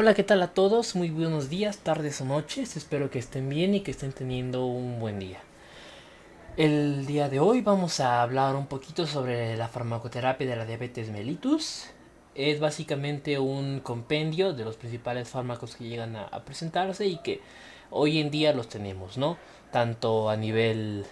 Hola, ¿qué tal a todos? Muy buenos días, tardes o noches. Espero que estén bien y que estén teniendo un buen día. El día de hoy vamos a hablar un poquito sobre la farmacoterapia de la diabetes mellitus. Es básicamente un compendio de los principales fármacos que llegan a presentarse y que hoy en día los tenemos, ¿no? Tanto a nivel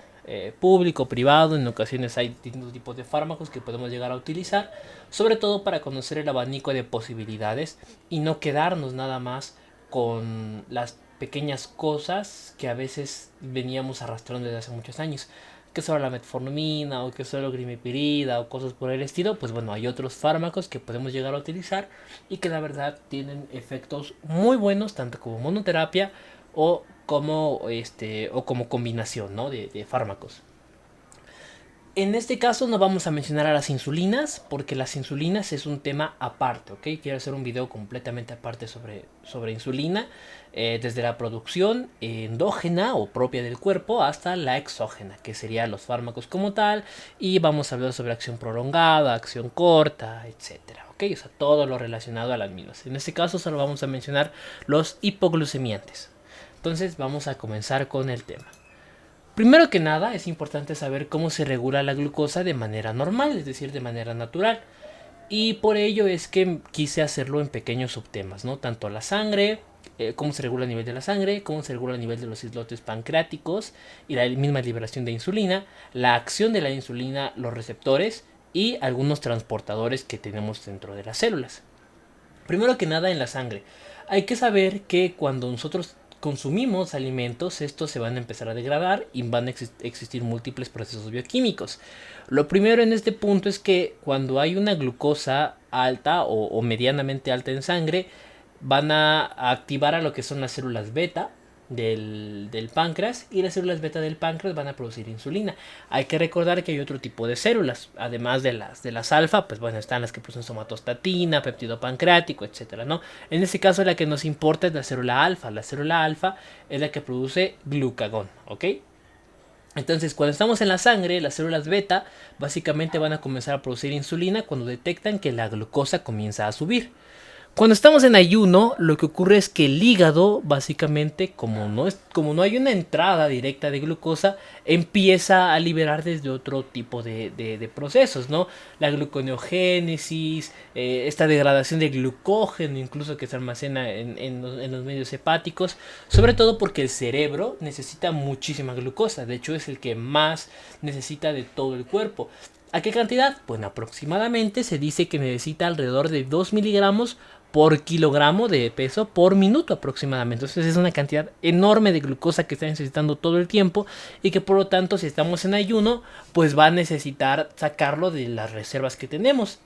público, privado, en ocasiones hay distintos tipos de fármacos que podemos llegar a utilizar, sobre todo para conocer el abanico de posibilidades y no quedarnos nada más con las pequeñas cosas que a veces veníamos arrastrando desde hace muchos años, que solo la metformina o que solo glimepirida o cosas por el estilo. Pues bueno, hay otros fármacos que podemos llegar a utilizar y que la verdad tienen efectos muy buenos tanto como monoterapia o como combinación, ¿no? de fármacos. En este caso no vamos a mencionar a las insulinas porque las insulinas es un tema aparte, ¿ok? Quiero hacer un video completamente aparte sobre insulina, desde la producción endógena o propia del cuerpo hasta la exógena, que serían los fármacos como tal, y vamos a hablar sobre acción prolongada, acción corta, etcétera, ¿ok? O sea, todo lo relacionado a las mismas. En este caso solo vamos a mencionar los hipoglucemiantes. Entonces vamos a comenzar con el tema. Primero que nada, es importante saber cómo se regula la glucosa de manera normal, es decir, de manera natural. Y por ello es que quise hacerlo en pequeños subtemas, ¿no? Tanto la sangre, cómo se regula a nivel de la sangre, cómo se regula a nivel de los islotes pancreáticos y la misma liberación de insulina, la acción de la insulina, los receptores y algunos transportadores que tenemos dentro de las células. Primero que nada en la sangre. Hay que saber que cuando nosotros consumimos alimentos, estos se van a empezar a degradar y van a existir múltiples procesos bioquímicos. Lo primero en este punto es que cuando hay una glucosa alta o medianamente alta en sangre, van a activar a lo que son las células beta del páncreas, y las células beta del páncreas van a producir insulina. Hay que recordar que hay otro tipo de células, además de las alfa, pues bueno, están las que producen somatostatina, péptido pancreático, etcétera, ¿no? En este caso la que nos importa es la célula alfa. La célula alfa es la que produce glucagón, ¿ok? Entonces, cuando estamos en la sangre, las células beta básicamente van a comenzar a producir insulina cuando detectan que la glucosa comienza a subir. Cuando estamos en ayuno, lo que ocurre es que el hígado, básicamente, como no hay una entrada directa de glucosa, empieza a liberar desde otro tipo de procesos, ¿no? La gluconeogénesis, esta degradación de glucógeno, incluso que se almacena en los medios hepáticos, sobre todo porque el cerebro necesita muchísima glucosa. De hecho, es el que más necesita de todo el cuerpo. ¿A qué cantidad? Bueno, aproximadamente se dice que necesita alrededor de 2 miligramos por kilogramo de peso por minuto aproximadamente. Entonces es una cantidad enorme de glucosa que está necesitando todo el tiempo, y que por lo tanto, si estamos en ayuno, pues va a necesitar sacarlo de las reservas que tenemos.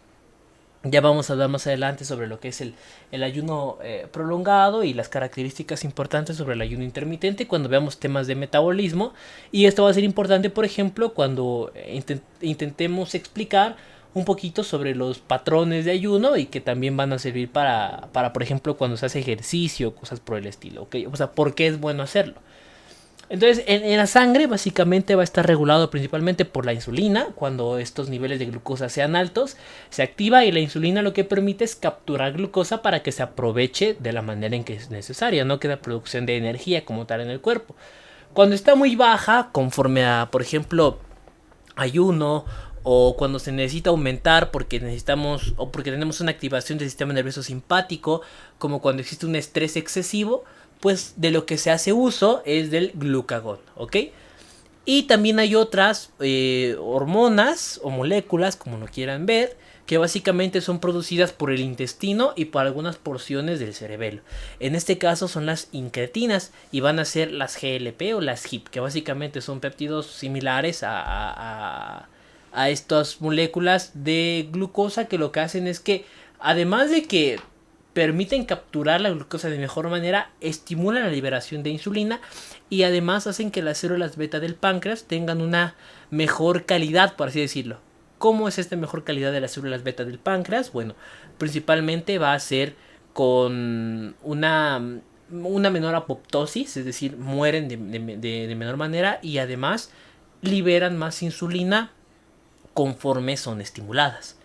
Ya vamos a hablar más adelante sobre lo que es el ayuno prolongado y las características importantes sobre el ayuno intermitente cuando veamos temas de metabolismo. Y esto va a ser importante, por ejemplo, cuando intentemos explicar un poquito sobre los patrones de ayuno, y que también van a servir por ejemplo, cuando se hace ejercicio, cosas por el estilo, ¿ok? O sea, ¿por qué es bueno hacerlo? Entonces, en la sangre básicamente va a estar regulado principalmente por la insulina. Cuando estos niveles de glucosa sean altos, se activa, y la insulina lo que permite es capturar glucosa para que se aproveche de la manera en que es necesaria, no queda producción de energía como tal en el cuerpo. Cuando está muy baja, conforme a, por ejemplo, ayuno, o cuando se necesita aumentar porque necesitamos o porque tenemos una activación del sistema nervioso simpático, como cuando existe un estrés excesivo, pues de lo que se hace uso es del glucagón, ¿ok? Y también hay otras hormonas o moléculas, como lo quieran ver, que básicamente son producidas por el intestino y por algunas porciones del cerebelo. En este caso son las incretinas, y van a ser las GLP o las HIP, que básicamente son péptidos similares a estas moléculas de glucosa, que lo que hacen es que, además de que permiten capturar la glucosa de mejor manera, estimulan la liberación de insulina, y además hacen que las células beta del páncreas tengan una mejor calidad, por así decirlo. ¿Cómo es esta mejor calidad de las células beta del páncreas? Bueno, principalmente va a ser con una menor apoptosis, es decir, mueren de menor manera, y además liberan más insulina conforme son estimuladas.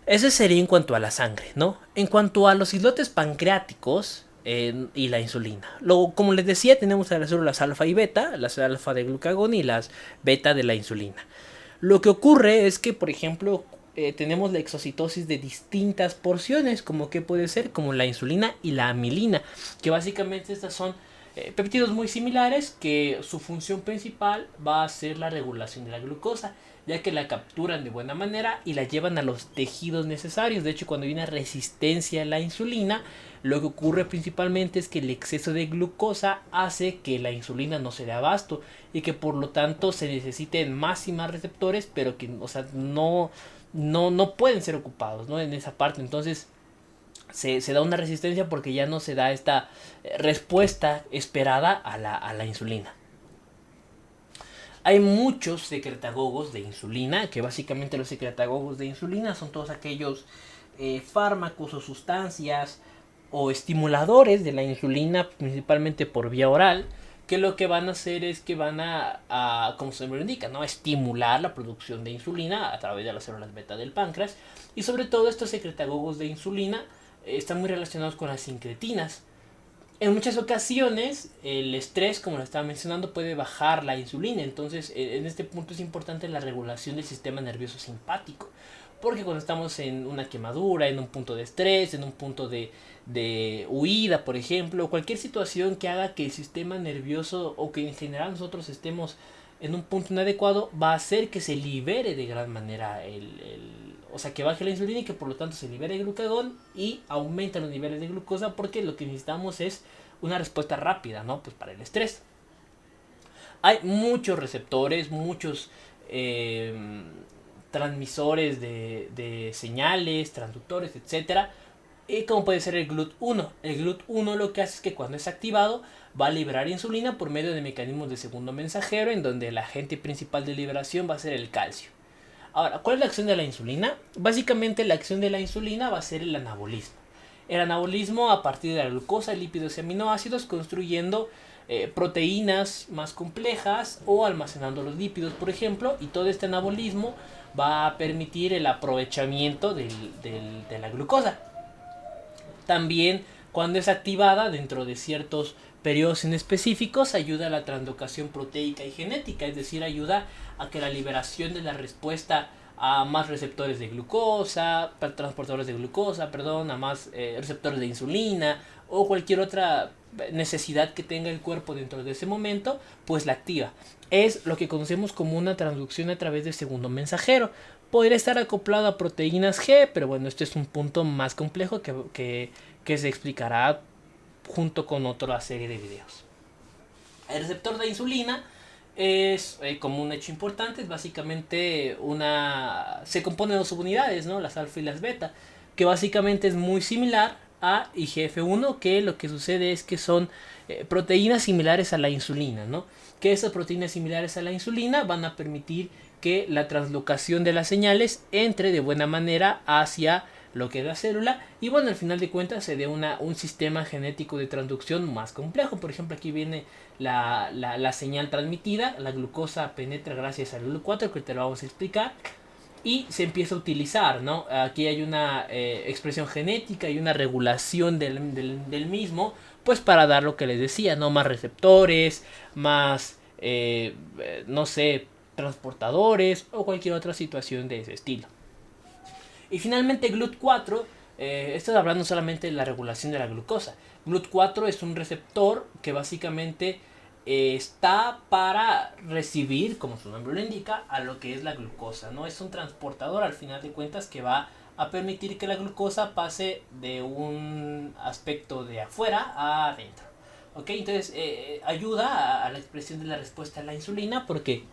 Ese sería en cuanto a la sangre, ¿no? En cuanto a los islotes pancreáticos y la insulina. Como les decía, tenemos a las células alfa y beta, las alfa de glucagón y las beta de la insulina. Lo que ocurre es que, por ejemplo, tenemos la exocitosis de distintas porciones, como que puede ser, como la insulina y la amilina, que básicamente estas son péptidos muy similares que su función principal va a ser la regulación de la glucosa, ya que la capturan de buena manera y la llevan a los tejidos necesarios. De hecho, cuando hay una resistencia a la insulina, lo que ocurre principalmente es que el exceso de glucosa hace que la insulina no se dé abasto y que por lo tanto se necesiten más y más receptores, pero que, o sea, no pueden ser ocupados, ¿no? En esa parte. Entonces se da una resistencia porque ya no se da esta respuesta esperada a la insulina. Hay muchos secretagogos de insulina, que básicamente los secretagogos de insulina son todos aquellos fármacos o sustancias o estimuladores de la insulina, principalmente por vía oral, que lo que van a hacer es que van como se me indica, ¿no? Estimular la producción de insulina a través de las células beta del páncreas. Y sobre todo estos secretagogos de insulina están muy relacionados con las sincretinas. En muchas ocasiones el estrés, como lo estaba mencionando, puede bajar la insulina. Entonces en este punto es importante la regulación del sistema nervioso simpático. Porque cuando estamos en una quemadura, en un punto de estrés, en un punto de huida, por ejemplo, cualquier situación que haga que el sistema nervioso o que en general nosotros estemos en un punto inadecuado, va a hacer que se libere de gran manera o sea, que baje la insulina y que por lo tanto se libere el glucagón y aumenta los niveles de glucosa, porque lo que necesitamos es una respuesta rápida, ¿no? Pues para el estrés. Hay muchos receptores, muchos eh, transmisores de señales, transductores, etcétera. Y como puede ser el GLUT1. El GLUT1 lo que hace es que cuando es activado va a liberar insulina por medio de mecanismos de segundo mensajero, en donde el agente principal de liberación va a ser el calcio. Ahora, ¿cuál es la acción de la insulina? Básicamente la acción de la insulina va a ser el anabolismo. El anabolismo a partir de la glucosa, lípidos y aminoácidos, construyendo proteínas más complejas o almacenando los lípidos, por ejemplo, y todo este anabolismo va a permitir el aprovechamiento de la glucosa. También, cuando es activada dentro de ciertos periodos en específicos, ayuda a la translocación proteica y genética, es decir, ayuda a que la liberación de la respuesta a más receptores de glucosa, transportadores de glucosa, perdón, a más receptores de insulina o cualquier otra necesidad que tenga el cuerpo dentro de ese momento, pues la activa. Es lo que conocemos como una transducción a través de segundo mensajero. Podría estar acoplado a proteínas G, pero bueno, este es un punto más complejo que se explicará junto con otra serie de videos. El receptor de insulina es como un hecho importante, es básicamente se compone de dos subunidades, ¿no? Las alfa y las beta, que básicamente es muy similar a IGF-1, que lo que sucede es que son proteínas similares a la insulina, ¿no? Que esas proteínas similares a la insulina van a permitir que la translocación de las señales entre de buena manera hacia lo que es la célula, y bueno, al final de cuentas se dé un sistema genético de transducción más complejo. Por ejemplo, aquí viene la señal transmitida, la glucosa penetra gracias al GLUT4, que te lo vamos a explicar, y se empieza a utilizar, ¿no? Aquí hay una expresión genética y una regulación del mismo, pues para dar lo que les decía, ¿no? Más receptores, más, no sé, transportadores o cualquier otra situación de ese estilo. Y finalmente GLUT4, estoy hablando solamente de la regulación de la glucosa. GLUT4 es un receptor que básicamente está para recibir, como su nombre lo indica, a lo que es la glucosa, ¿no? Es un transportador al final de cuentas que va a permitir que la glucosa pase de un aspecto de afuera a adentro. ¿Ok? Entonces ayuda a la expresión de la respuesta a la insulina, porque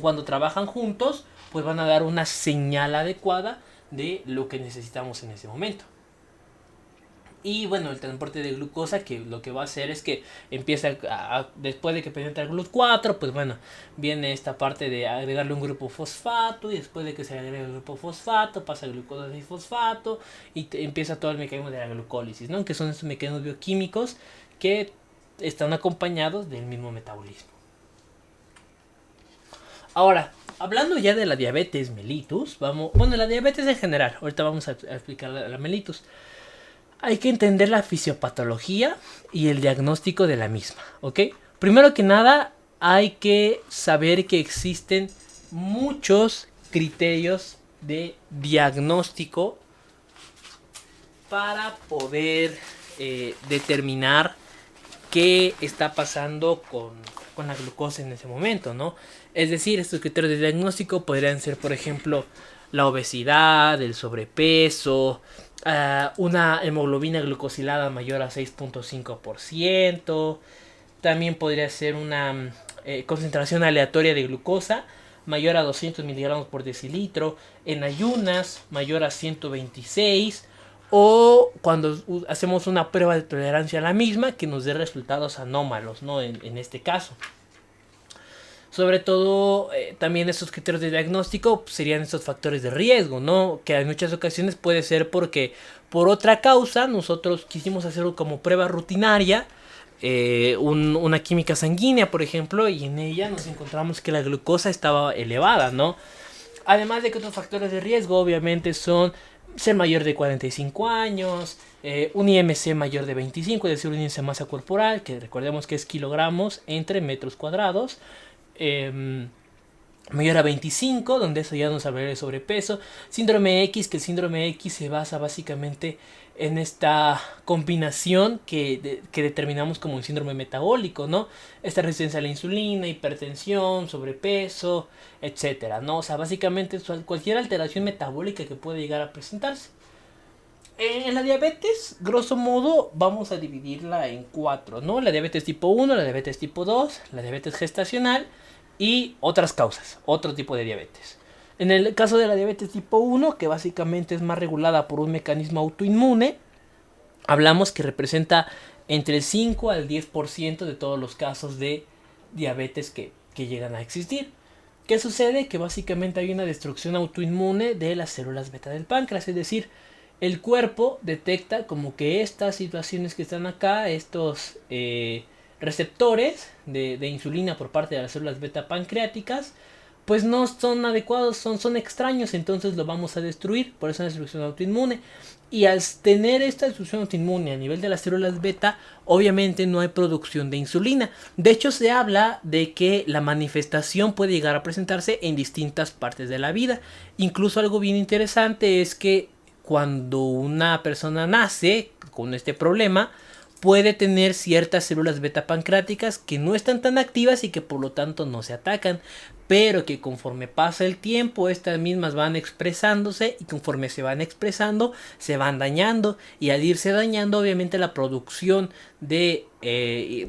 cuando trabajan juntos pues van a dar una señal adecuada de lo que necesitamos en ese momento. Y bueno, el transporte de glucosa, que lo que va a hacer es que empieza después de que penetra el GLUT4, pues bueno, viene esta parte de agregarle un grupo fosfato, y después de que se agrega el grupo fosfato pasa el glucosa fosfato y empieza todo el mecanismo de la glucólisis, ¿no? Que son estos mecanismos bioquímicos que están acompañados del mismo metabolismo. Ahora, Hablando ya de la diabetes mellitus, bueno, la diabetes en general, ahorita vamos a explicar la mellitus. Hay que entender la fisiopatología y el diagnóstico de la misma, ¿ok? Primero que nada, hay que saber que existen muchos criterios de diagnóstico para poder determinar qué está pasando con la glucosa en ese momento, ¿no? Es decir, estos criterios de diagnóstico podrían ser, por ejemplo, la obesidad, el sobrepeso, una hemoglobina glucosilada mayor a 6.5%, también podría ser una concentración aleatoria de glucosa mayor a 200 miligramos por decilitro, en ayunas mayor a 126, o cuando hacemos una prueba de tolerancia a la misma que nos dé resultados anómalos, ¿no? En este caso. Sobre todo, también estos criterios de diagnóstico serían estos factores de riesgo, ¿no? Que en muchas ocasiones puede ser porque por otra causa nosotros quisimos hacerlo como prueba rutinaria, una química sanguínea, por ejemplo, y en ella nos encontramos que la glucosa estaba elevada, ¿no? Además de que otros factores de riesgo obviamente son ser mayor de 45 años, un IMC mayor de 25, es decir, un índice de masa corporal, que recordemos que es kilogramos entre metros cuadrados, mayor a 25, donde eso ya nos hablaría de sobrepeso, síndrome X, que el síndrome X se basa básicamente en esta combinación que determinamos como un síndrome metabólico, ¿no? Esta resistencia a la insulina, hipertensión, sobrepeso, etcétera, ¿no? O sea, básicamente cualquier alteración metabólica que pueda llegar a presentarse. En la diabetes, grosso modo, vamos a dividirla en 4, ¿no? La diabetes tipo 1, la diabetes tipo 2, la diabetes gestacional y otras causas, otro tipo de diabetes. En el caso de la diabetes tipo 1, que básicamente es más regulada por un mecanismo autoinmune, hablamos que representa entre el 5 al 10% de todos los casos de diabetes que llegan a existir. ¿Qué sucede? Que básicamente hay una destrucción autoinmune de las células beta del páncreas, es decir, el cuerpo detecta como que estas situaciones que están acá, estos receptores de insulina por parte de las células beta pancreáticas, pues no son adecuados, son extraños, entonces lo vamos a destruir, por eso es una destrucción autoinmune. Y al tener esta destrucción autoinmune a nivel de las células beta, obviamente no hay producción de insulina. De hecho, se habla de que la manifestación puede llegar a presentarse en distintas partes de la vida. Incluso algo bien interesante es que cuando una persona nace con este problema, puede tener ciertas células beta pancreáticas que no están tan activas y que por lo tanto no se atacan, pero que conforme pasa el tiempo estas mismas van expresándose y conforme se van expresando se van dañando, y al irse dañando obviamente la producción de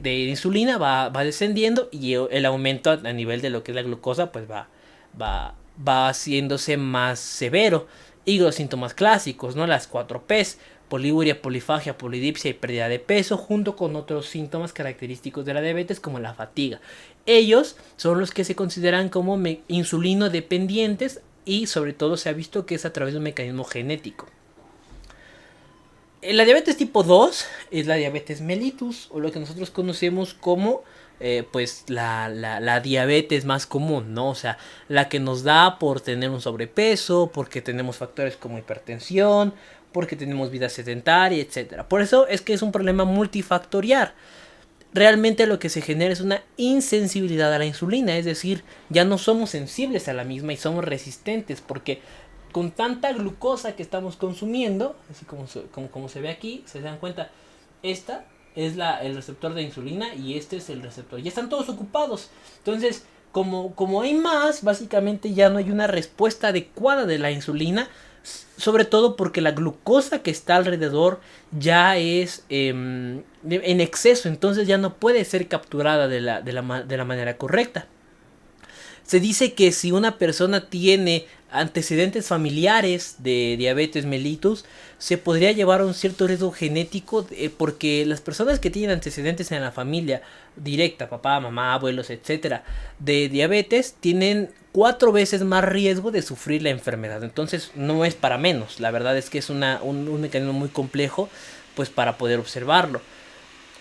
insulina va descendiendo y el aumento a nivel de lo que es la glucosa pues va haciéndose más severo. Y los síntomas clásicos, ¿no? Las 4 P's: poliuria, polifagia, polidipsia y pérdida de peso, junto con otros síntomas característicos de la diabetes como la fatiga. Ellos son los que se consideran como insulino dependientes, y sobre todo se ha visto que es a través de un mecanismo genético. La diabetes tipo 2 es la diabetes mellitus, o lo que nosotros conocemos como pues la diabetes más común, ¿no? O sea, la que nos da por tener un sobrepeso, porque tenemos factores como hipertensión, porque tenemos vida sedentaria, etcétera. Por eso es que es un problema multifactorial. Realmente lo que se genera es una insensibilidad a la insulina, es decir, ya no somos sensibles a la misma y somos resistentes, porque con tanta glucosa que estamos consumiendo, así como se ve aquí, se dan cuenta, esta es el receptor de insulina y este es el receptor. Ya están todos ocupados. Entonces, como hay más, básicamente ya no hay una respuesta adecuada de la insulina, sobre todo porque la glucosa que está alrededor ya es en exceso, entonces ya no puede ser capturada de la manera correcta. Se dice que si una persona tiene antecedentes familiares de diabetes mellitus, se podría llevar a un cierto riesgo genético, porque las personas que tienen antecedentes en la familia directa, papá, mamá, abuelos, etcétera, de diabetes, tienen 4 veces más riesgo de sufrir la enfermedad. Entonces no es para menos, la verdad es que es un mecanismo muy complejo pues para poder observarlo.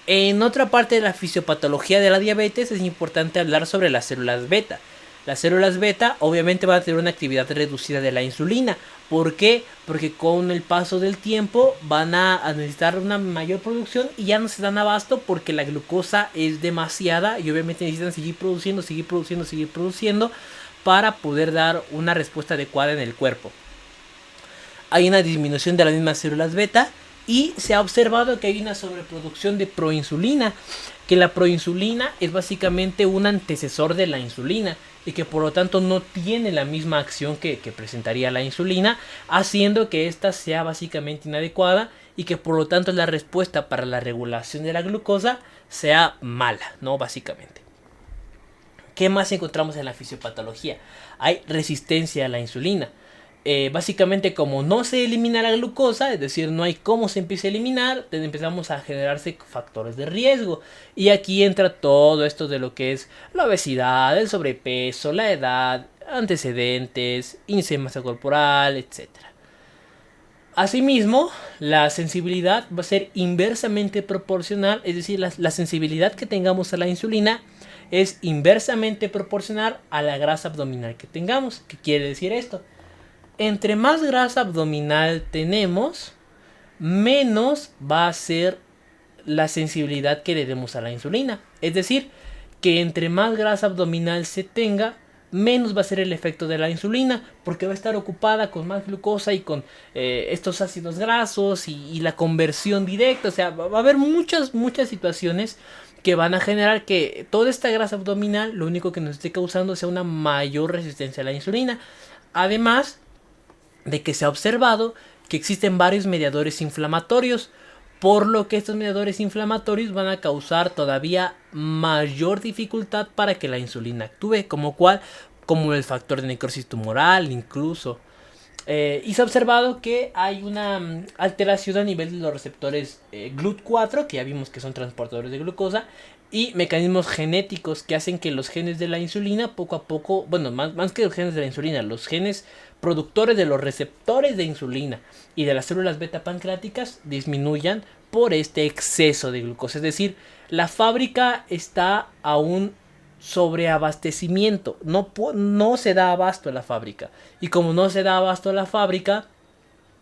En otra parte de la fisiopatología de la diabetes es importante hablar sobre las células beta. Las células beta obviamente van a tener una actividad reducida de la insulina. ¿Por qué? Porque con el paso del tiempo van a necesitar una mayor producción y ya no se dan abasto porque la glucosa es demasiada y obviamente necesitan seguir produciendo para poder dar una respuesta adecuada en el cuerpo. Hay una disminución de las mismas células beta y se ha observado que hay una sobreproducción de proinsulina, que la proinsulina es básicamente un antecesor de la insulina y que por lo tanto no tiene la misma acción que presentaría la insulina, haciendo que ésta sea básicamente inadecuada y que por lo tanto la respuesta para la regulación de la glucosa sea mala, ¿no? Básicamente. ¿Qué más encontramos en la fisiopatología? Hay resistencia a la insulina. Básicamente como no se elimina la glucosa, es decir, no hay cómo se empiece a eliminar, empezamos a generarse factores de riesgo. Y aquí entra todo esto de lo que es la obesidad, el sobrepeso, la edad, antecedentes, índice de masa corporal, etc. Asimismo, la sensibilidad va a ser inversamente proporcional, es decir, la sensibilidad que tengamos a la insulina es inversamente proporcional a la grasa abdominal que tengamos. ¿Qué quiere decir esto? Entre más grasa abdominal tenemos, menos va a ser la sensibilidad que le demos a la insulina. Es decir, que entre más grasa abdominal se tenga, menos va a ser el efecto de la insulina, porque va a estar ocupada con más glucosa y con estos ácidos grasos y la conversión directa. O sea, va a haber muchas situaciones que van a generar que toda esta grasa abdominal lo único que nos esté causando sea una mayor resistencia a la insulina. Además de que se ha observado que existen varios mediadores inflamatorios, por lo que estos mediadores inflamatorios van a causar todavía mayor dificultad para que la insulina actúe, como el factor de necrosis tumoral incluso. Y se ha observado que hay una alteración a nivel de los receptores GLUT4, que ya vimos que son transportadores de glucosa, y mecanismos genéticos que hacen que los genes de la insulina poco a poco, bueno, más que los genes de la insulina, los genes productores de los receptores de insulina y de las células beta pancreáticas disminuyan por este exceso de glucosa. Es decir, la fábrica está a un sobreabastecimiento, no se da abasto a la fábrica, y como no se da abasto a la fábrica,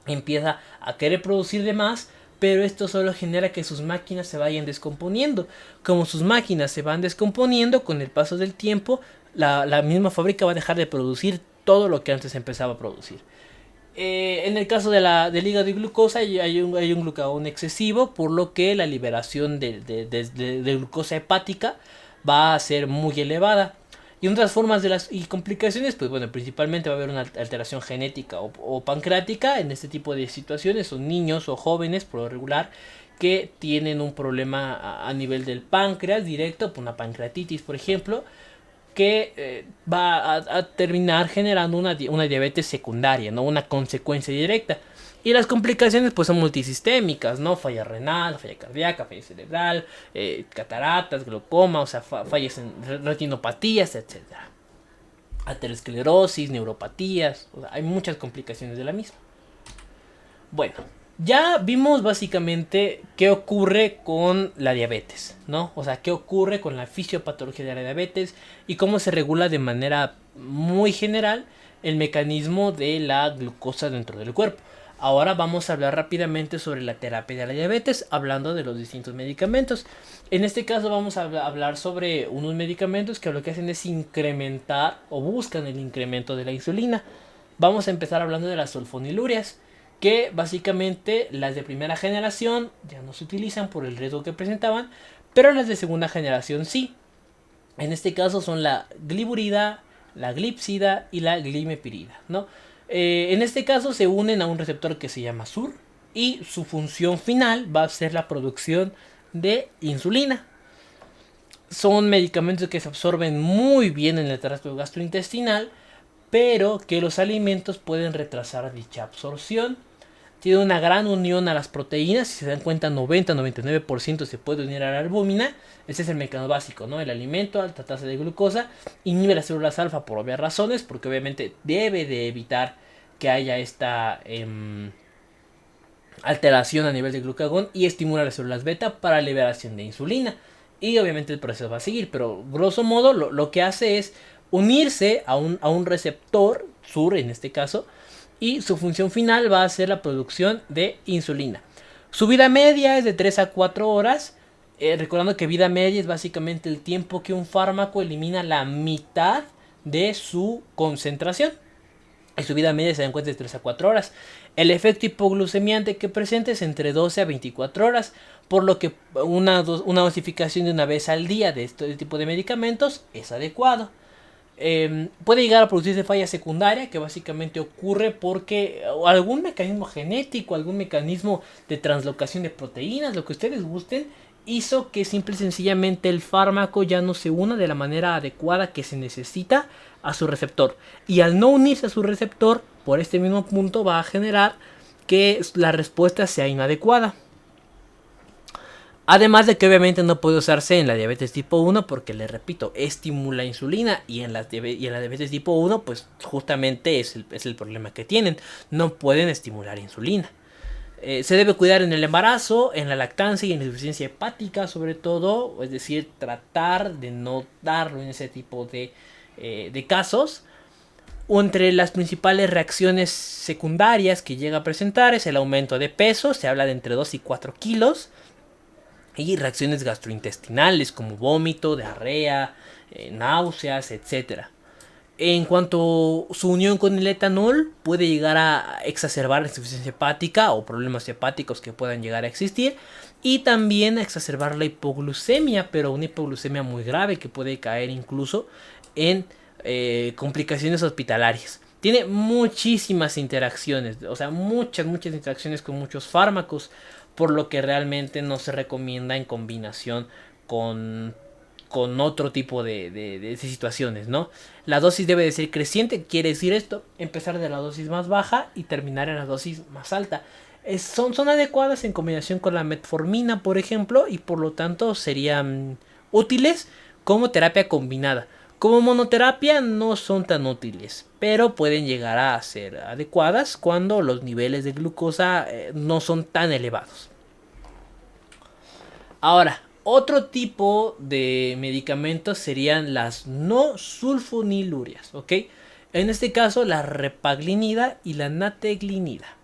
empieza a querer producir de más, pero esto solo genera que sus máquinas se vayan descomponiendo. Como sus máquinas se van descomponiendo con el paso del tiempo, la misma fábrica va a dejar de producir todo lo que antes empezaba a producir. En el caso del hígado y glucosa hay un glucagón excesivo, por lo que la liberación de glucosa hepática va a ser muy elevada. Y otras formas de las complicaciones, pues bueno, principalmente va a haber una alteración genética o pancreática. En este tipo de situaciones son niños o jóvenes, por lo regular, que tienen un problema a nivel del páncreas directo, por una pancreatitis, por ejemplo, que va a terminar generando una diabetes secundaria, ¿no? Una consecuencia directa. Y las complicaciones pues son multisistémicas, ¿no? Falla renal, falla cardíaca, falla cerebral, cataratas, glaucoma, o sea, fallas en retinopatías, etc. Aterosclerosis, neuropatías, o sea, hay muchas complicaciones de la misma. Bueno, ya vimos básicamente qué ocurre con la diabetes, ¿no? O sea, qué ocurre con la fisiopatología de la diabetes y cómo se regula de manera muy general el mecanismo de la glucosa dentro del cuerpo. Ahora vamos a hablar rápidamente sobre la terapia de la diabetes, hablando de los distintos medicamentos. En este caso vamos a hablar sobre unos medicamentos que lo que hacen es incrementar o buscan el incremento de la insulina. Vamos a empezar hablando de las sulfonilurias, que básicamente las de primera generación ya no se utilizan por el riesgo que presentaban, pero las de segunda generación sí. En este caso son la gliburida, la glipsida y la glimepirida, ¿no? En este caso se unen a un receptor que se llama SUR y su función final va a ser la producción de insulina. Son medicamentos que se absorben muy bien en el tracto gastrointestinal, pero que los alimentos pueden retrasar dicha absorción. Tiene una gran unión a las proteínas, si se dan cuenta 90-99% se puede unir a la albúmina. Ese es el mecanismo básico, ¿no? El alimento, alta tasa de glucosa, inhibe las células alfa por obvias razones, porque obviamente debe de evitar que haya esta alteración a nivel de glucagón y estimula las células beta para liberación de insulina. Y obviamente el proceso va a seguir, pero grosso modo lo que hace es unirse a un receptor, SUR en este caso, y su función final va a ser la producción de insulina. Su vida media es de 3 a 4 horas, recordando que vida media es básicamente el tiempo que un fármaco elimina la mitad de su concentración. Y su vida media se dan cuenta de 3 a 4 horas. El efecto hipoglucemiante que presenta es entre 12 a 24 horas, por lo que una dosificación de una vez al día de este tipo de medicamentos es adecuado. Puede llegar a producirse falla secundaria, que básicamente ocurre porque algún mecanismo genético, algún mecanismo de translocación de proteínas, lo que ustedes gusten, hizo que simple y sencillamente el fármaco ya no se una de la manera adecuada que se necesita a su receptor. Y al no unirse a su receptor, por este mismo punto va a generar que la respuesta sea inadecuada. Además de que obviamente no puede usarse en la diabetes tipo 1 porque, les repito, estimula insulina, y en la diabetes tipo 1 pues justamente es el problema que tienen, no pueden estimular insulina. Se debe cuidar en el embarazo, en la lactancia y en la insuficiencia hepática sobre todo, es decir, tratar de no darlo en ese tipo de casos. Entre las principales reacciones secundarias que llega a presentar es el aumento de peso, se habla de entre 2 y 4 kilos, y reacciones gastrointestinales como vómito, diarrea, náuseas, etc. En cuanto a su unión con el etanol, puede llegar a exacerbar la insuficiencia hepática o problemas hepáticos que puedan llegar a existir, y también a exacerbar la hipoglucemia, pero una hipoglucemia muy grave que puede caer incluso en complicaciones hospitalarias. Tiene muchísimas interacciones, o sea, muchas interacciones con muchos fármacos, por lo que realmente no se recomienda en combinación con otro tipo de situaciones, ¿no? La dosis debe de ser creciente, quiere decir esto, empezar de la dosis más baja y terminar en la dosis más alta. Son adecuadas en combinación con la metformina, por ejemplo, y por lo tanto serían útiles como terapia combinada. Como monoterapia no son tan útiles, pero pueden llegar a ser adecuadas cuando los niveles de glucosa no son tan elevados. Ahora, otro tipo de medicamentos serían las no sulfonilurias, ¿ok? En este caso, la repaglinida y la nateglinida.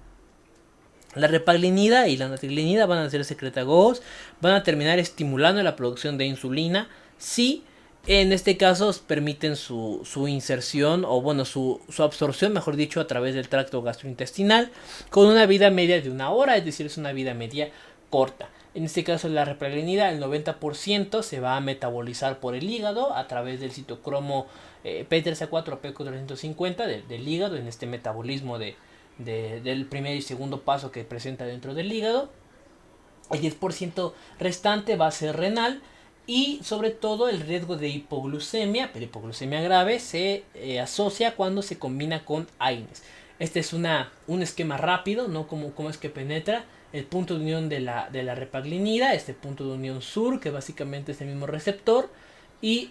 La repaglinida y la nateglinida van a ser secretagogos, van a terminar estimulando la producción de insulina si en este caso permiten su inserción, o bueno, su absorción, mejor dicho, a través del tracto gastrointestinal, con una vida media de 1 hora, es decir, es una vida media corta. En este caso, la repaglinida, el 90% se va a metabolizar por el hígado a través del citocromo P3A4 P450 del hígado, en este metabolismo del primer y segundo paso que presenta dentro del hígado. El 10% restante va a ser renal, y sobre todo el riesgo de hipoglucemia, pero hipoglucemia grave, se asocia cuando se combina con AINES. Este es un esquema rápido, ¿no? Como es que penetra el punto de unión de la repaglinida, este punto de unión SUR, que básicamente es el mismo receptor, y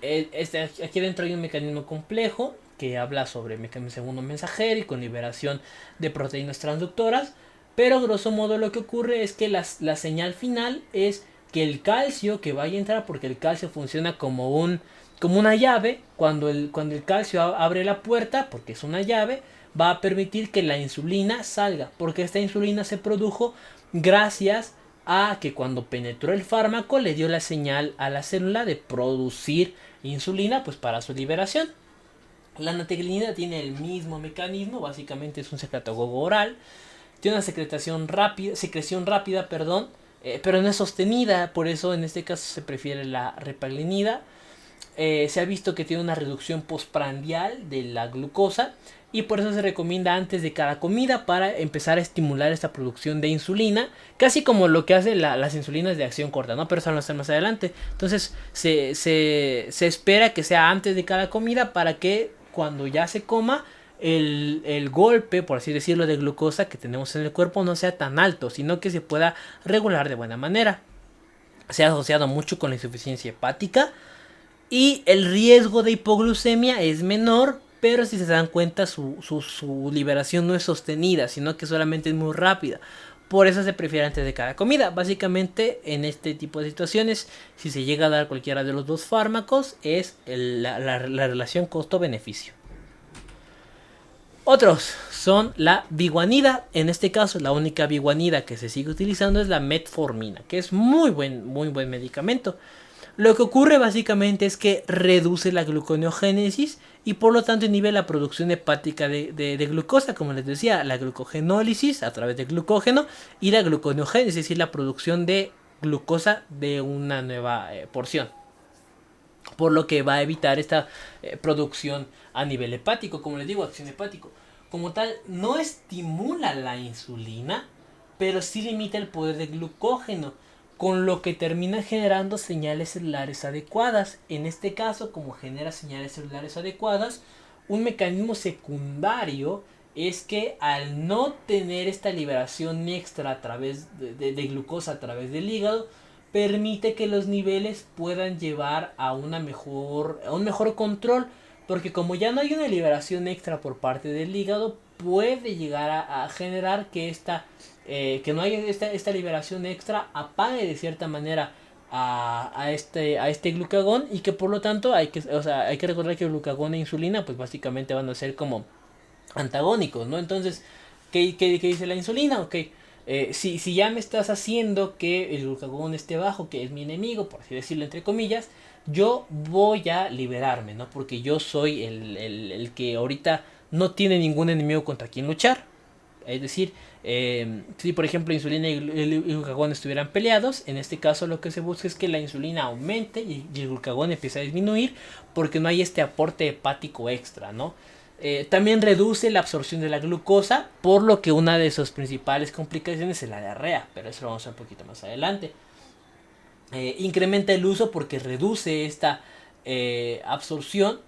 aquí dentro hay un mecanismo complejo que habla sobre mecanismo segundo mensajero y con liberación de proteínas transductoras, pero grosso modo lo que ocurre es que la señal final es que el calcio que vaya a entrar, porque el calcio funciona como una llave, cuando el calcio abre la puerta, porque es una llave, va a permitir que la insulina salga, porque esta insulina se produjo gracias a que cuando penetró el fármaco le dio la señal a la célula de producir insulina, pues para su liberación. La nateglinida tiene el mismo mecanismo, básicamente es un secretagogo oral, tiene una secreción rápida, pero no es sostenida, por eso en este caso se prefiere la repaglinida. Se ha visto que tiene una reducción postprandial de la glucosa, y por eso se recomienda antes de cada comida para empezar a estimular esta producción de insulina, casi como lo que hacen las insulinas de acción corta, ¿no? Pero eso lo hacen más adelante. Entonces se espera que sea antes de cada comida para que cuando ya se coma, el golpe, por así decirlo, de glucosa que tenemos en el cuerpo no sea tan alto, sino que se pueda regular de buena manera. Se ha asociado mucho con la insuficiencia hepática, y el riesgo de hipoglucemia es menor, pero si se dan cuenta su liberación no es sostenida, sino que solamente es muy rápida, Por eso se prefiere antes de cada comida. Básicamente, en este tipo de situaciones, si se llega a dar cualquiera de los dos fármacos, es la relación costo-beneficio. Otros son la biguanida. En este caso, la única biguanida que se sigue utilizando es la metformina, que es muy buen medicamento. Lo que ocurre básicamente es que reduce la gluconeogénesis y por lo tanto inhibe la producción hepática de glucosa, como les decía, la glucogenólisis a través de glucógeno y la gluconeogénesis, es decir, la producción de glucosa de una nueva porción. Por lo que va a evitar esta producción a nivel hepático, como les digo, acción hepático. Como tal, no estimula la insulina, pero sí limita el poder de glucógeno, con lo que termina generando señales celulares adecuadas. En este caso, como genera señales celulares adecuadas, un mecanismo secundario es que al no tener esta liberación extra a través de glucosa a través del hígado, permite que los niveles puedan llevar a un mejor control, porque como ya no hay una liberación extra por parte del hígado, puede llegar a generar que que no haya esta liberación extra apague de cierta manera a este glucagón, y que por lo tanto hay que recordar que el glucagón e insulina pues básicamente van a ser como antagónicos, ¿no? Entonces, ¿qué dice la insulina? Ok, si ya me estás haciendo que el glucagón esté bajo, que es mi enemigo, por así decirlo entre comillas, yo voy a liberarme, ¿no? Porque yo soy el que ahorita no tiene ningún enemigo contra quien luchar. Es decir, si por ejemplo insulina y el glucagón estuvieran peleados, en este caso lo que se busca es que la insulina aumente y el glucagón empiece a disminuir, porque no hay este aporte hepático extra, ¿no? También reduce la absorción de la glucosa, por lo que una de sus principales complicaciones es la diarrea, pero eso lo vamos a ver un poquito más adelante. Incrementa el uso porque reduce esta absorción,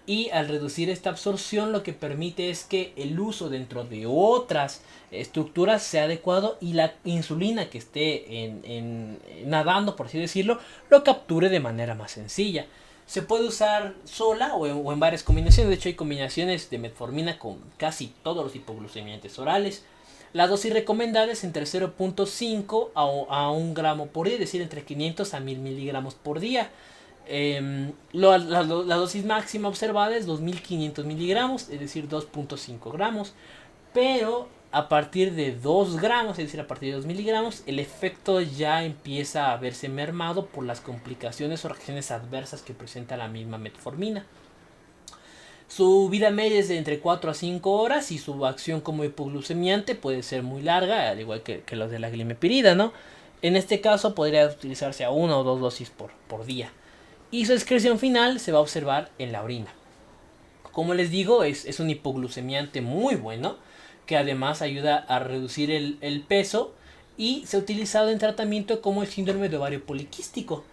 y al reducir esta absorción lo que permite es que el uso dentro de otras estructuras sea adecuado y la insulina que esté nadando, por así decirlo, lo capture de manera más sencilla. Se puede usar sola o en varias combinaciones. De hecho, hay combinaciones de metformina con casi todos los hipoglucemiantes orales. La dosis recomendada es entre 0.5 a 1 gramo por día, es decir, entre 500 a 1000 miligramos por día. La dosis máxima observada es 2500 miligramos, es decir, 2.5 gramos. Pero a partir de 2 gramos, es decir, a partir de 2 miligramos, el efecto ya empieza a verse mermado por las complicaciones o reacciones adversas que presenta la misma metformina. Su vida media es de entre 4 a 5 horas y su acción como hipoglucemiante puede ser muy larga, al igual que los de la glimepirida, ¿no? En este caso podría utilizarse a 1 o 2 dosis por día. Y su excreción final se va a observar en la orina. Como les digo, es un hipoglucemiante muy bueno, que además ayuda a reducir el peso, y se ha utilizado en tratamiento como el síndrome de ovario poliquístico,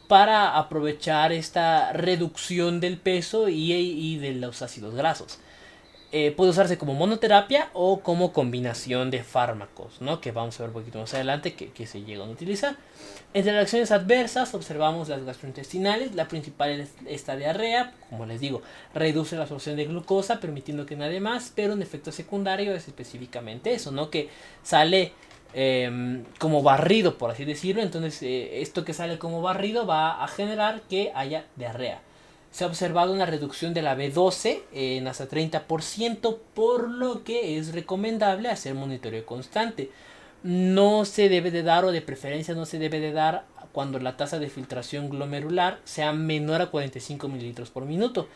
para aprovechar esta reducción del peso y de los ácidos grasos. Puede usarse como monoterapia o como combinación de fármacos, ¿no? Que vamos a ver un poquito más adelante que se llegan a utilizar. Entre reacciones adversas observamos las gastrointestinales. La principal es esta diarrea. Como les digo, reduce la absorción de glucosa, permitiendo que nadie más, pero un efecto secundario es específicamente eso, ¿no? Que sale como barrido, por así decirlo. Entonces esto que sale como barrido va a generar que haya diarrea. Se ha observado una reducción de la B12 en hasta 30%, por lo que es recomendable hacer monitoreo constante. No se debe de dar, o de preferencia no se debe de dar, cuando la tasa de filtración glomerular sea menor a 45 mililitros por minuto.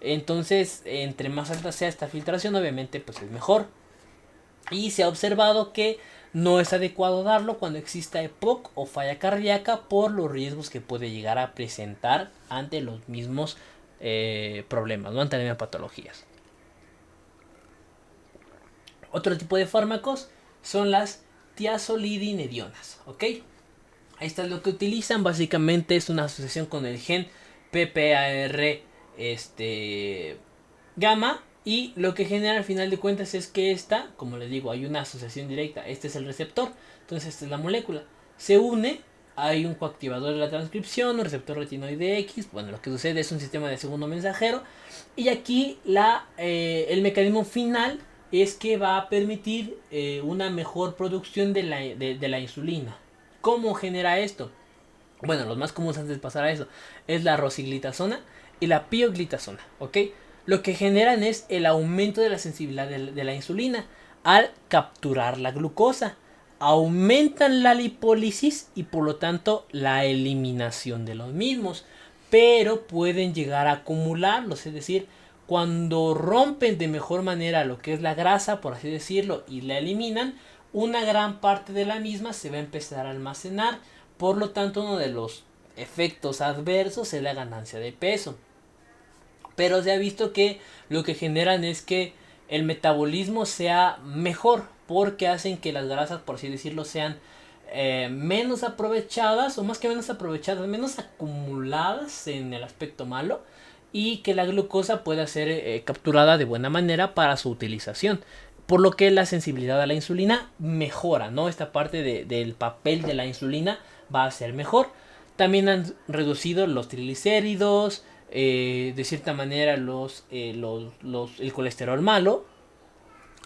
Entonces, entre más alta sea esta filtración, obviamente pues es mejor. Y se ha observado que no es adecuado darlo cuando exista EPOC o falla cardíaca, por los riesgos que puede llegar a presentar ante los mismos problemas, ¿no? Ante las mismas patologías. Otro tipo de fármacos son las tiazolidinedionas, ¿ok? Ahí está lo que utilizan. Básicamente es una asociación con el gen PPAR gamma. Y lo que genera al final de cuentas es que esta, como les digo, hay una asociación directa. Este es el receptor, entonces esta es la molécula. Se une, hay un coactivador de la transcripción, un receptor retinoide X. Bueno, lo que sucede es un sistema de segundo mensajero. Y aquí el mecanismo final es que va a permitir una mejor producción de la insulina. ¿Cómo genera esto? Bueno, los más comunes antes de pasar a eso es la rosiglitazona y la pioglitazona, ¿ok? Lo que generan es el aumento de la sensibilidad de la insulina al capturar la glucosa. Aumentan la lipólisis y por lo tanto la eliminación de los mismos. Pero pueden llegar a acumularlos, es decir, cuando rompen de mejor manera lo que es la grasa, por así decirlo, y la eliminan, una gran parte de la misma se va a empezar a almacenar. Por lo tanto, uno de los efectos adversos es la ganancia de peso. Pero se ha visto que lo que generan es que el metabolismo sea mejor, porque hacen que las grasas, por así decirlo, sean menos aprovechadas, o más que menos aprovechadas, menos acumuladas en el aspecto malo, y que la glucosa pueda ser capturada de buena manera para su utilización. Por lo que la sensibilidad a la insulina mejora, ¿no? Esta parte del papel de la insulina va a ser mejor. También han reducido los triglicéridos, de cierta manera el colesterol malo,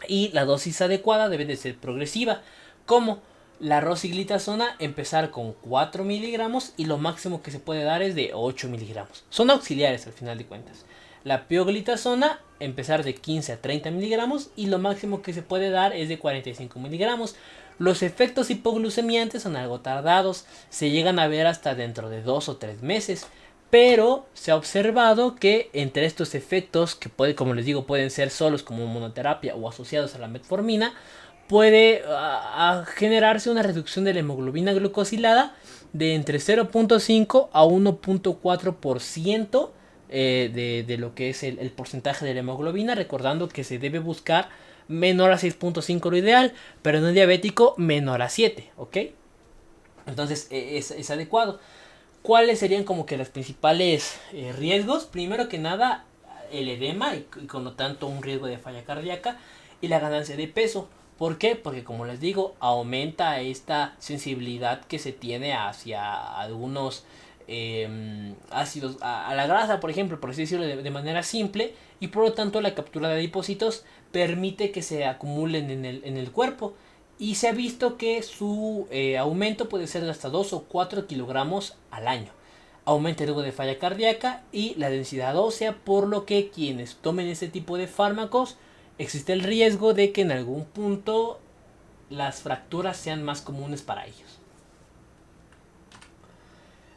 y la dosis adecuada debe de ser progresiva, como la rosiglitazona empezar con 4 miligramos y lo máximo que se puede dar es de 8 miligramos. Son auxiliares al final de cuentas. La pioglitazona empezar de 15 a 30 miligramos y lo máximo que se puede dar es de 45 miligramos. Los efectos hipoglucemiantes son algo tardados, se llegan a ver hasta dentro de 2 o 3 meses. Pero se ha observado que entre estos efectos, que como les digo, pueden ser solos como monoterapia o asociados a la metformina, puede generarse una reducción de la hemoglobina glucosilada de entre 0.5 a 1.4% de lo que es el porcentaje de la hemoglobina, recordando que se debe buscar menor a 6.5 lo ideal, pero en un diabético menor a 7, ¿ok? Entonces es adecuado. ¿Cuáles serían como que los principales riesgos? Primero que nada, el edema y con lo tanto un riesgo de falla cardíaca y la ganancia de peso. ¿Por qué? Porque como les digo, aumenta esta sensibilidad que se tiene hacia algunos ácidos, a la grasa, por ejemplo, por así decirlo de manera simple, y por lo tanto la captura de adipocitos permite que se acumulen en el cuerpo. Y se ha visto que su aumento puede ser de hasta 2 o 4 kilogramos al año. Aumenta el riesgo de falla cardíaca y la densidad ósea, por lo que quienes tomen este tipo de fármacos existe el riesgo de que en algún punto las fracturas sean más comunes para ellos.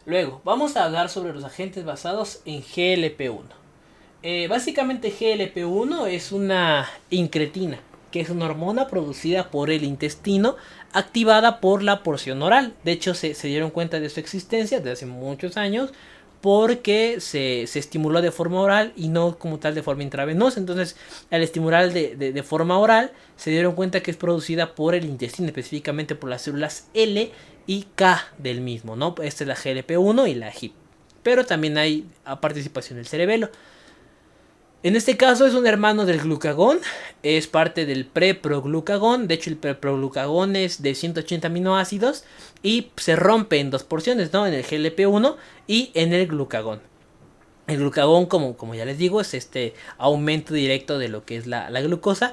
Luego, vamos a hablar sobre los agentes basados en GLP-1. Básicamente GLP-1 es una incretina, que es una hormona producida por el intestino, activada por la porción oral. De hecho, se dieron cuenta de su existencia desde hace muchos años, porque se estimuló de forma oral y no como tal de forma intravenosa. Entonces, al estimular de forma oral, se dieron cuenta que es producida por el intestino, específicamente por las células L y K del mismo, ¿no? Esta es la GLP-1 y la HIP. Pero también hay participación del cerebelo. En este caso es un hermano del glucagón, es parte del preproglucagón. De hecho, el preproglucagón es de 180 aminoácidos y se rompe en dos porciones, ¿no? En el GLP-1 y en el glucagón. El glucagón, como ya les digo, es este aumento directo de lo que es la glucosa.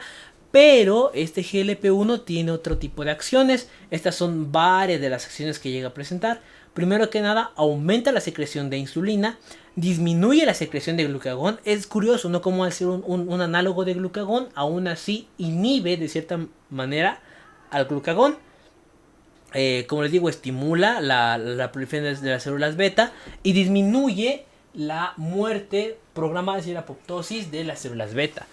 Pero este GLP-1 tiene otro tipo de acciones. Estas son varias de las acciones que llega a presentar. Primero que nada, aumenta la secreción de insulina, disminuye la secreción de glucagón. Es curioso, ¿no? Como al ser un análogo de glucagón, aún así inhibe de cierta manera al glucagón. Como les digo, estimula la proliferación de las células beta y disminuye la muerte programada, es decir, la apoptosis de las células beta.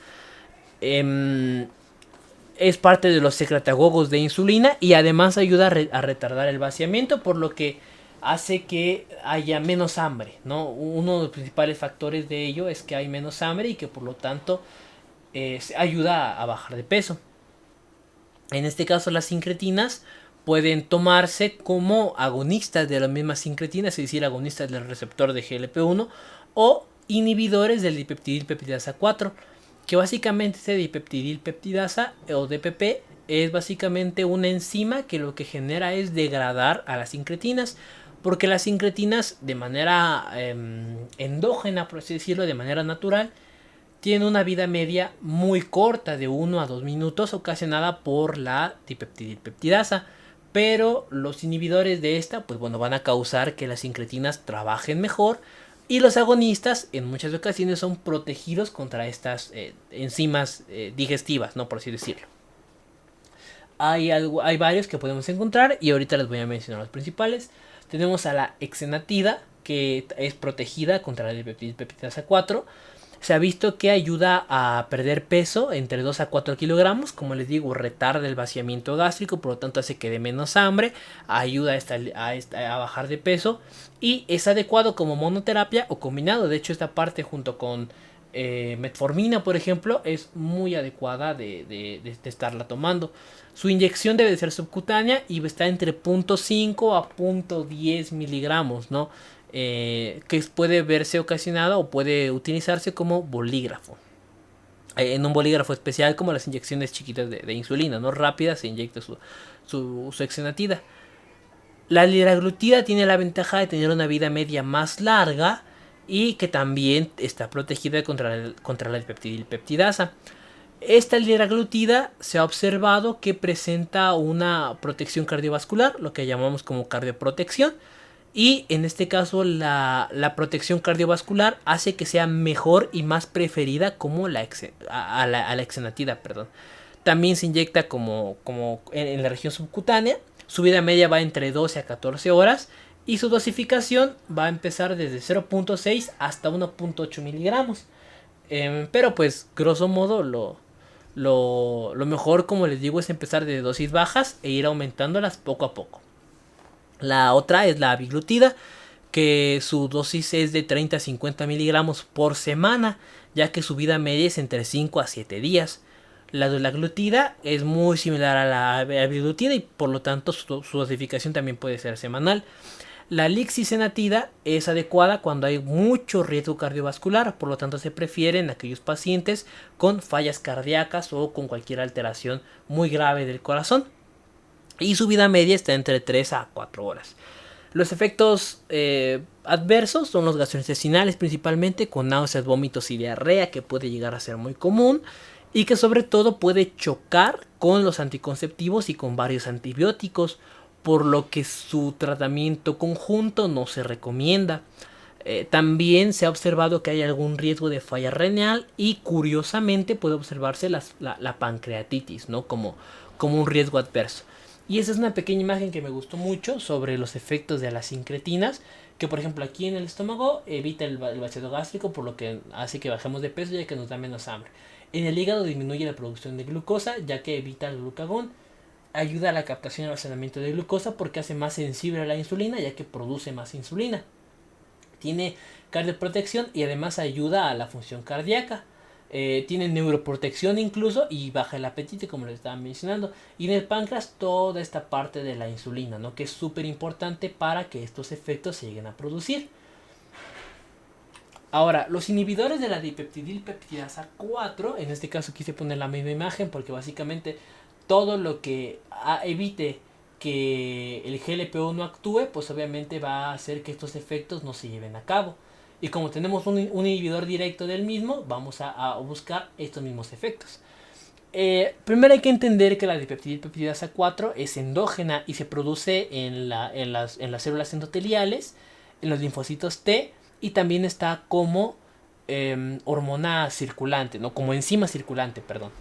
Es parte de los secretagogos de insulina y además ayuda a retardar el vaciamiento, por lo que hace que haya menos hambre, ¿no? Uno de los principales factores de ello es que hay menos hambre y que por lo tanto ayuda a bajar de peso. En este caso, las sincretinas pueden tomarse como agonistas de las mismas sincretinas, es decir, agonistas del receptor de GLP-1 o inhibidores del dipeptidilpeptidasa 4, que básicamente este dipeptidilpeptidasa o DPP es básicamente una enzima que lo que genera es degradar a las sincretinas, porque las sincretinas de manera endógena, por así decirlo, de manera natural, tiene una vida media muy corta de 1 a 2 minutos ocasionada por la dipeptidilpeptidasa. Pero los inhibidores de esta, pues bueno, van a causar que las incretinas trabajen mejor y los agonistas en muchas ocasiones son protegidos contra estas enzimas digestivas, ¿no? Por así decirlo. Hay varios que podemos encontrar y ahorita les voy a mencionar los principales. Tenemos a la exenatida, que es protegida contra la dipeptidasa 4. Se ha visto que ayuda a perder peso entre 2 a 4 kilogramos. Como les digo, retarda el vaciamiento gástrico, por lo tanto hace que dé menos hambre, ayuda a bajar de peso y es adecuado como monoterapia o combinado. De hecho, esta parte junto con metformina, por ejemplo, es muy adecuada de estarla tomando. Su inyección debe ser subcutánea y está entre 0.5 a 0.10 miligramos, ¿no? Que puede verse ocasionado o puede utilizarse como bolígrafo. En un bolígrafo especial, como las inyecciones chiquitas de insulina, ¿no? Rápidas, se inyecta su exenatida. La liraglutida tiene la ventaja de tener una vida media más larga y que también está protegida contra la dipeptidilpeptidasa. Esta liraglutida se ha observado que presenta una protección cardiovascular, lo que llamamos como cardioprotección. Y en este caso la protección cardiovascular hace que sea mejor y más preferida como a la exenatida. Perdón. También se inyecta como en la región subcutánea. Su vida media va entre 12 a 14 horas. Y su dosificación va a empezar desde 0.6 hasta 1.8 miligramos. Pero pues grosso modo lo mejor, como les digo, es empezar de dosis bajas e ir aumentándolas poco a poco. La otra es la abiglutida, que su dosis es de 30 a 50 miligramos por semana, ya que su vida media es entre 5 a 7 días. La dulaglutida es muy similar a la abiglutida y por lo tanto su dosificación también puede ser semanal. La lixisenatida es adecuada cuando hay mucho riesgo cardiovascular, por lo tanto se prefiere en aquellos pacientes con fallas cardíacas o con cualquier alteración muy grave del corazón. Y su vida media está entre 3 a 4 horas. Los efectos adversos son los gastrointestinales principalmente, con náuseas, vómitos y diarrea, que puede llegar a ser muy común y que sobre todo puede chocar con los anticonceptivos y con varios antibióticos, por lo que su tratamiento conjunto no se recomienda. También se ha observado que hay algún riesgo de falla renal y curiosamente puede observarse la pancreatitis, ¿no? como un riesgo adverso. Y esa es una pequeña imagen que me gustó mucho sobre los efectos de las incretinas, que por ejemplo aquí en el estómago evita el vaciado gástrico, por lo que hace que bajemos de peso ya que nos da menos hambre. En el hígado disminuye la producción de glucosa ya que evita el glucagón. Ayuda a la captación y almacenamiento de glucosa porque hace más sensible a la insulina ya que produce más insulina. Tiene cardioprotección y además ayuda a la función cardíaca. Tiene neuroprotección incluso y baja el apetito, como les estaba mencionando. Y en el páncreas toda esta parte de la insulina, ¿no? Que es súper importante para que estos efectos se lleguen a producir. Ahora, los inhibidores de la dipeptidilpeptidasa 4, en este caso quise poner la misma imagen porque básicamente todo lo que evite que el GLP-1 actúe, pues obviamente va a hacer que estos efectos no se lleven a cabo. Y como tenemos un inhibidor directo del mismo, vamos a buscar estos mismos efectos. Primero hay que entender que la dipeptidilpeptidasa 4 es endógena y se produce en las células endoteliales, en los linfocitos T, y también está como hormona circulante, ¿no? Como enzima circulante, perdón.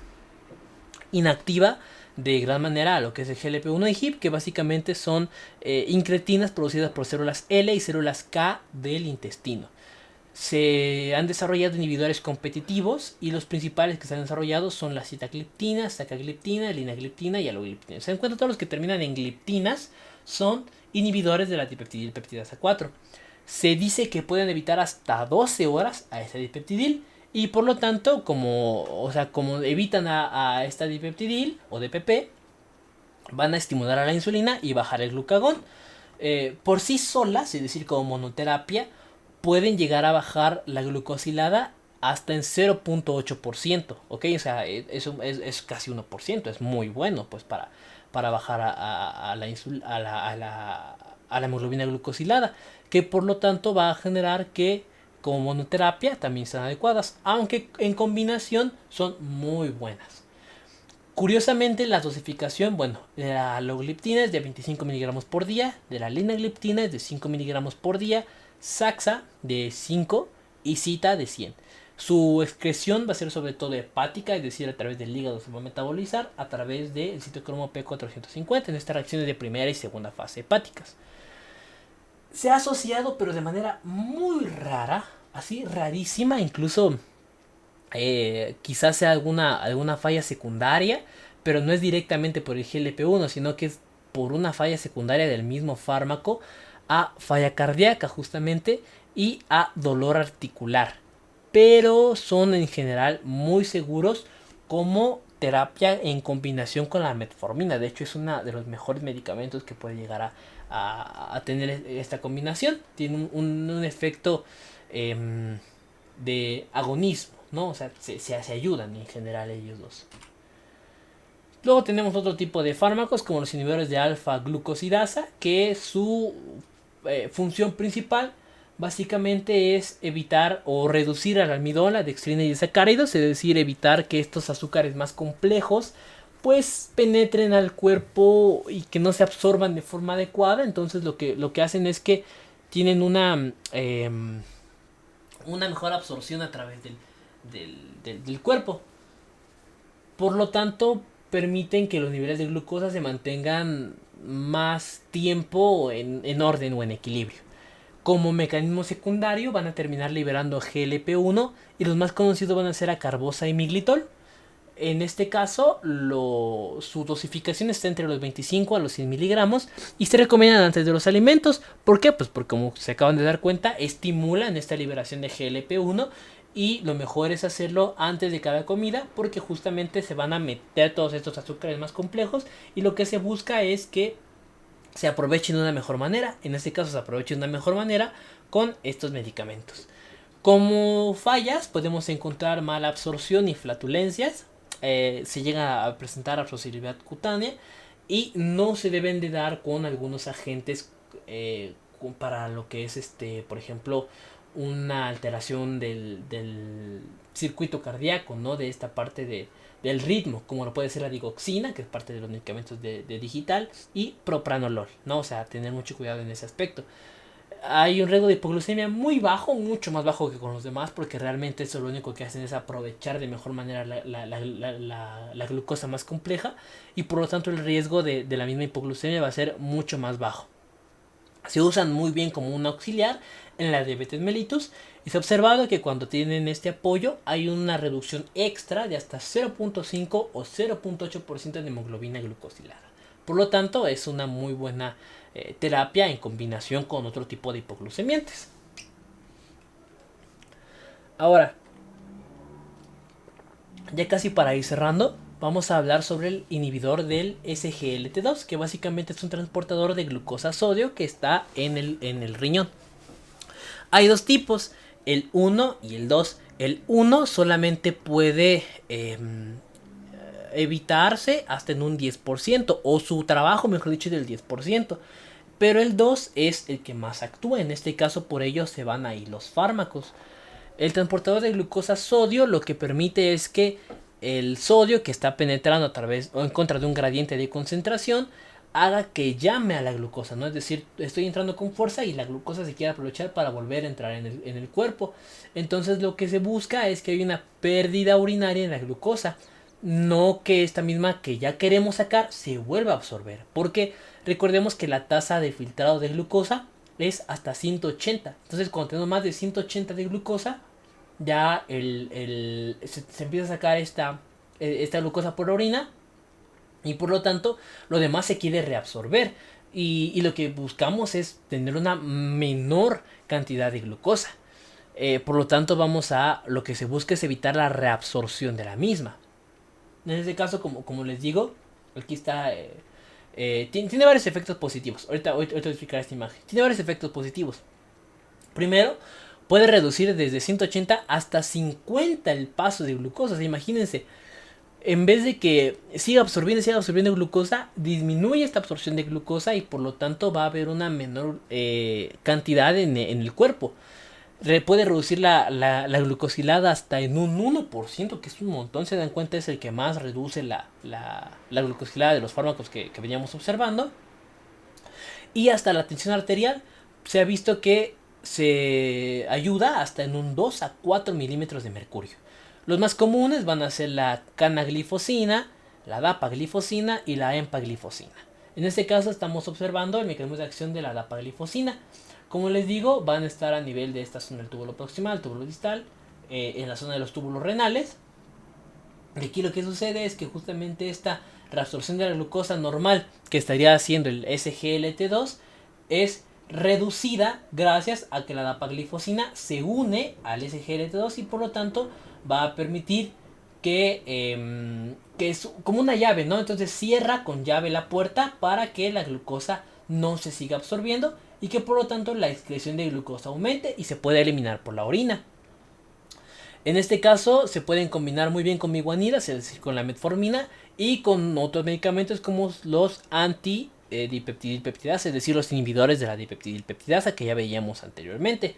Inactiva de gran manera a lo que es el GLP-1 inhib, que básicamente son incretinas producidas por células L y células K del intestino. Se han desarrollado inhibidores competitivos y los principales que se han desarrollado son la sitagliptina, sacagliptina, linagliptina y alogliptina. Se encuentran todos los que terminan en gliptinas son inhibidores de la dipeptidilpeptidasa 4. Se dice que pueden evitar hasta 12 horas a esta dipeptidil y por lo tanto, como evitan a esta dipeptidil o DPP, van a estimular a la insulina y bajar el glucagón. Por sí solas, es decir, como monoterapia, pueden llegar a bajar la glucosilada hasta en 0.8%, ¿ok? O sea, eso es casi 1%, es muy bueno pues para bajar a la hemoglobina glucosilada, que por lo tanto va a generar que como monoterapia también son adecuadas, aunque en combinación son muy buenas. Curiosamente, la dosificación, bueno, de la logliptina es de 25 miligramos por día, de la linagliptina es de 5 miligramos por día, Saxa de 5 y Cita de 100. Su excreción va a ser sobre todo hepática, es decir, a través del hígado se va a metabolizar a través del citocromo P450 en estas reacciones de primera y segunda fase hepáticas. Se ha asociado, pero de manera muy rara, así rarísima, incluso quizás sea alguna falla secundaria, pero no es directamente por el GLP-1, sino que es por una falla secundaria del mismo fármaco a falla cardíaca justamente y a dolor articular. Pero son en general muy seguros como terapia en combinación con la metformina. De hecho, es uno de los mejores medicamentos que puede llegar a tener esta combinación. Tiene un efecto de agonismo, ¿no? O sea, se ayudan en general ellos dos. Luego tenemos otro tipo de fármacos como los inhibidores de alfa-glucosidasa, que su función principal básicamente es evitar o reducir al almidón, la dextrina y sacáridos, es decir, evitar que estos azúcares más complejos pues penetren al cuerpo y que no se absorban de forma adecuada. Entonces lo que hacen es que tienen una mejor absorción a través del cuerpo. Por lo tanto, permiten que los niveles de glucosa se mantengan más tiempo en orden o en equilibrio. Como mecanismo secundario van a terminar liberando GLP-1 y los más conocidos van a ser acarbosa y miglitol. En este caso, su dosificación está entre los 25 a los 100 miligramos y se recomiendan antes de los alimentos. ¿Por qué? Pues porque, como se acaban de dar cuenta, estimulan esta liberación de GLP-1 y lo mejor es hacerlo antes de cada comida porque justamente se van a meter todos estos azúcares más complejos y lo que se busca es que se aprovechen de una mejor manera. En este caso se aprovechen de una mejor manera con estos medicamentos. Como fallas podemos encontrar mala absorción y flatulencias. Se llega a presentar abscesividad cutánea y no se deben de dar con algunos agentes para lo que es por ejemplo una alteración del circuito cardíaco, ¿no? De esta parte del ritmo, como lo puede ser la digoxina, que es parte de los medicamentos de digital, y propranolol, ¿no? O sea, tener mucho cuidado en ese aspecto. Hay un riesgo de hipoglucemia muy bajo, mucho más bajo que con los demás, porque realmente eso lo único que hacen es aprovechar de mejor manera la glucosa más compleja, y por lo tanto el riesgo de la misma hipoglucemia va a ser mucho más bajo. Se usan muy bien como un auxiliar en la diabetes mellitus y se ha observado que cuando tienen este apoyo hay una reducción extra de hasta 0.5 o 0.8% de hemoglobina glucosilada. Por lo tanto, es una muy buena terapia en combinación con otro tipo de hipoglucemiantes. Ahora, ya casi para ir cerrando, vamos a hablar sobre el inhibidor del SGLT2, que básicamente es un transportador de glucosa sodio que está en el riñón. Hay dos tipos, el 1 y el 2. El 1 solamente puede evitarse hasta en un 10%, o su trabajo, mejor dicho, del 10%. Pero el 2 es el que más actúa. En este caso, por ello se van ahí los fármacos. El transportador de glucosa sodio lo que permite es que el sodio que está penetrando a través o en contra de un gradiente de concentración haga que llame a la glucosa, ¿no? Es decir, estoy entrando con fuerza y la glucosa se quiere aprovechar para volver a entrar en el cuerpo. Entonces lo que se busca es que haya una pérdida urinaria en la glucosa, no que esta misma que ya queremos sacar se vuelva a absorber, porque recordemos que la tasa de filtrado de glucosa es hasta 180. Entonces cuando tenemos más de 180 de glucosa, ya se empieza a sacar esta glucosa por la orina y por lo tanto lo demás se quiere reabsorber y lo que buscamos es tener una menor cantidad de glucosa. Por lo tanto lo que se busca es evitar la reabsorción de la misma. En este caso, como les digo, aquí está tiene varios efectos positivos. Ahorita voy a explicar esta imagen. Tiene varios efectos positivos. Primero, puede reducir desde 180 hasta 50 el paso de glucosa. O sea, imagínense, en vez de que siga absorbiendo glucosa, disminuye esta absorción de glucosa y por lo tanto va a haber una menor cantidad en el cuerpo. puede reducir la glucosilada hasta en un 1%, que es un montón. Se dan cuenta, es el que más reduce la glucosilada de los fármacos que veníamos observando. Y hasta la tensión arterial se ha visto que se ayuda hasta en un 2 a 4 milímetros de mercurio. Los más comunes van a ser la canaglifosina, la dapaglifosina y la empaglifosina. En este caso estamos observando el mecanismo de acción de la dapaglifosina. Como les digo, van a estar a nivel de esta zona del túbulo proximal, túbulo distal, en la zona de los túbulos renales. Y aquí lo que sucede es que justamente esta reabsorción de la glucosa normal que estaría haciendo el SGLT2 es reducida gracias a que la dapaglifosina se une al SGLT2 y por lo tanto va a permitir que es como una llave, ¿no? Entonces cierra con llave la puerta para que la glucosa no se siga absorbiendo y que por lo tanto la excreción de glucosa aumente y se pueda eliminar por la orina. En este caso se pueden combinar muy bien con miguanidas, es decir, con la metformina y con otros medicamentos como los anti-dipeptidilpeptidasa, es decir, los inhibidores de la dipeptidilpeptidasa que ya veíamos anteriormente.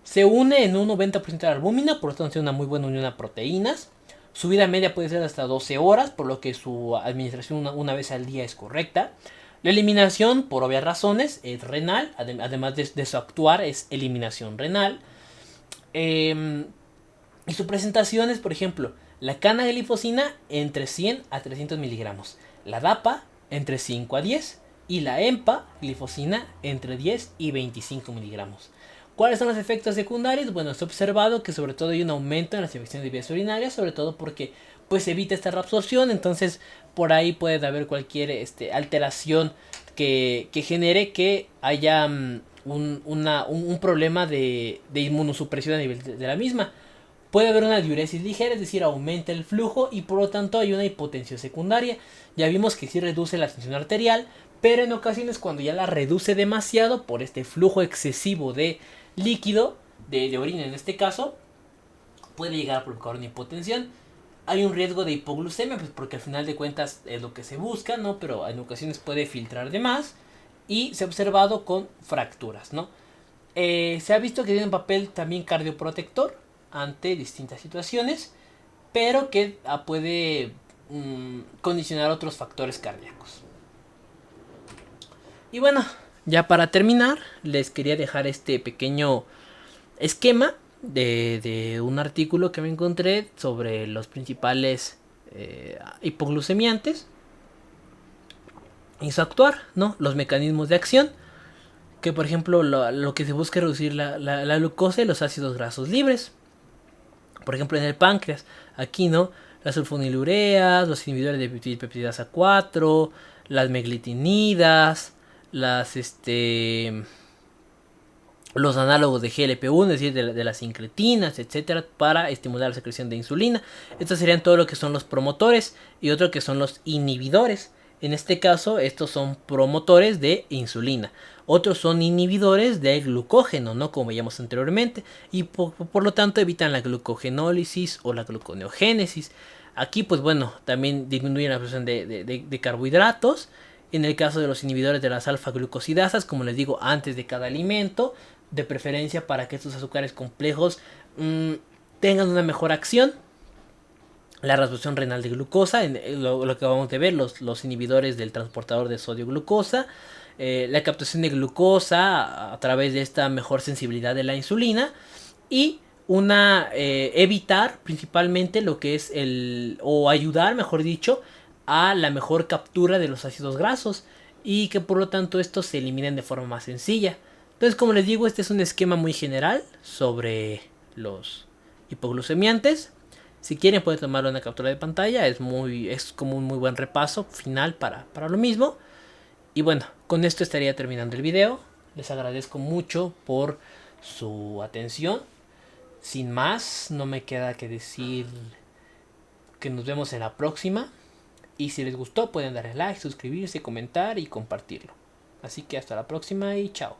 Se une en un 90% de la albúmina, por lo tanto es una muy buena unión a proteínas. Su vida media puede ser hasta 12 horas, por lo que su administración una vez al día es correcta. La eliminación, por obvias razones, es renal, además de su actuar es eliminación renal. Y su presentación es, por ejemplo, la canaglifosina entre 100 a 300 miligramos, la DAPA entre 5 a 10 y la empaglifosina entre 10 y 25 miligramos. ¿Cuáles son los efectos secundarios? Bueno, se ha observado que sobre todo hay un aumento en las infecciones de vías urinarias, sobre todo porque pues evita esta reabsorción, entonces por ahí puede haber cualquier alteración que genere que haya un problema de inmunosupresión a nivel de la misma. Puede haber una diuresis ligera, es decir, aumenta el flujo y por lo tanto hay una hipotensión secundaria. Ya vimos que sí reduce la tensión arterial, pero en ocasiones cuando ya la reduce demasiado por este flujo excesivo de líquido, de orina en este caso, puede llegar a provocar una hipotensión. Hay un riesgo de hipoglucemia, pues porque al final de cuentas es lo que se busca, ¿no? Pero en ocasiones puede filtrar de más y se ha observado con fracturas, ¿no? Se ha visto que tiene un papel también cardioprotector ante distintas situaciones, pero que puede condicionar otros factores cardíacos. Y bueno, ya para terminar, les quería dejar este pequeño esquema de un artículo que me encontré sobre los principales hipoglucemiantes y su actuar, ¿no? Los mecanismos de acción, que por ejemplo lo que se busca es reducir la glucosa y los ácidos grasos libres. Por ejemplo, en el páncreas, aquí, ¿no? Las sulfonilureas, los inhibidores de peptidasa 4, las meglitinidas, los análogos de GLP-1, es decir, de las incretinas, etcétera, para estimular la secreción de insulina. Estos serían todo lo que son los promotores y otro que son los inhibidores. En este caso, estos son promotores de insulina. Otros son inhibidores de glucógeno, ¿no? Como veíamos anteriormente. Y por lo tanto evitan la glucogenólisis o la gluconeogénesis. Aquí, pues bueno, también disminuyen la absorción de carbohidratos. En el caso de los inhibidores de las alfa-glucosidasas, como les digo, antes de cada alimento, de preferencia para que estos azúcares complejos tengan una mejor acción. La reabsorción renal de glucosa, lo que vamos a ver, los inhibidores del transportador de sodio-glucosa, la captación de glucosa a través de esta mejor sensibilidad de la insulina y evitar principalmente lo que es o ayudar, mejor dicho, a la mejor captura de los ácidos grasos y que por lo tanto estos se eliminen de forma más sencilla. Entonces, como les digo, este es un esquema muy general sobre los hipoglucemiantes. Si quieren pueden tomar una captura de pantalla, es como un muy buen repaso final para lo mismo. Y bueno, con esto estaría terminando el video. Les agradezco mucho por su atención. Sin más, no me queda que decir que nos vemos en la próxima. Y si les gustó pueden darle like, suscribirse, comentar y compartirlo. Así que hasta la próxima y chao.